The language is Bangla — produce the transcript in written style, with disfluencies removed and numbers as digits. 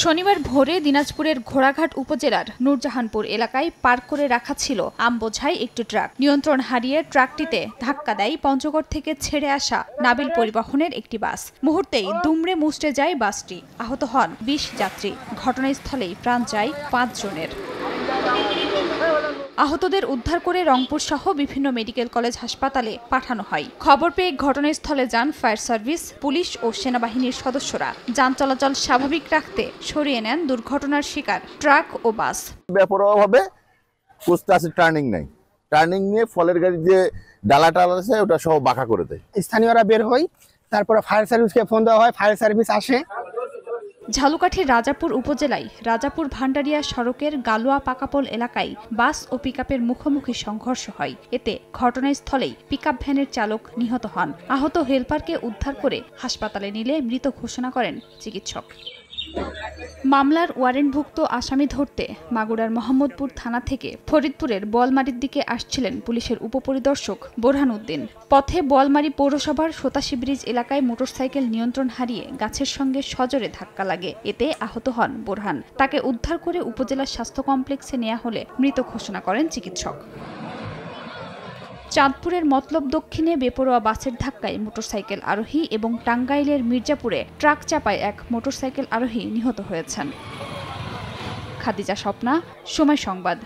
শনিবার ভোরে দিনাজপুরের ঘোড়াঘাট উপজেলার নূরজাহানপুর এলাকায় পার্ক করে রাখা ছিল আমবোঝাই একটি ট্রাক। নিয়ন্ত্রণ হারিয়ে ট্রাকটিতে ধাক্কা দেয় পঞ্চগড় থেকে ছেড়ে আসা নাবিল পরিবহনের একটি বাস। মুহূর্তেই দুমড়ে মুচড়ে যায় বাসটি। আহত হন ২০ যাত্রী। ঘটনাস্থলেই প্রাণ যায় ৫ জনের। আহতদের উদ্ধার করে রংপুর সহ বিভিন্ন মেডিকেল কলেজ হাসপাতালে পাঠানো হয়। খবর পেয়ে ঘটনাস্থলে যান ফায়ার সার্ভিস, পুলিশ ও সেনাবাহিনীর সদস্যরা। যান চলাচল স্বাভাবিক রাখতে সরিয়ে নেন দুর্ঘটনার শিকার ট্রাক ও বাস। বেপরোয়াভাবে কুস্তে আছে, টার্নিং নাই, টার্নিং নিয়ে ফলের গাড়ি যে ডালা আছে ওটা সহ বাঁকা করে দেয়। স্থানীয়রা বের হয়, তারপরে ফায়ার সার্ভিসকে ফোন দেওয়া হয়, ফায়ার সার্ভিস আসে। ঝালকাঠির রাজাপুর উপজেলায় রাজাপুর ভান্ডারিয়া সড়কের গালুয়া পাকাপোল এলাকায় বাস ও পিকআপের মুখোমুখি সংঘর্ষ হয়। এতে ঘটনাস্থলেই পিকআপ ভ্যানের চালক নিহত হন। আহত হেলপারকে উদ্ধার করে হাসপাতালে নিলে মৃত ঘোষণা করেন চিকিৎসক। মামলার ওয়ারেন্টভুক্ত আসামি ধরতে মাগুরার মোহাম্মদপুর থানা থেকে ফরিদপুরের বোয়ালমারীর দিকে আসছিলেন পুলিশের উপপরিদর্শক বোরহান উদ্দিন। পথে বোয়ালমারী পৌরসভার ৮৭ ব্রিজ এলাকায় মোটরসাইকেল নিয়ন্ত্রণ হারিয়ে গাছের সঙ্গে সজোরে ধাক্কা লাগে। এতে আহত হন বোরহান। তাকে উদ্ধার করে উপজেলা স্বাস্থ্য কমপ্লেক্সে নেওয়া হলে মৃত ঘোষণা করেন চিকিৎসক। চাঁদপুরের মতলব দক্ষিণে বেপরোয়া বাসের ধাক্কায় মোটরসাইকেল আরোহী এবং টাঙ্গাইলের মির্জাপুরে ট্রাক চাপায় এক মোটরসাইকেল আরোহী নিহত হয়েছেন। খাদিজা স্বপ্না, সময় সংবাদ।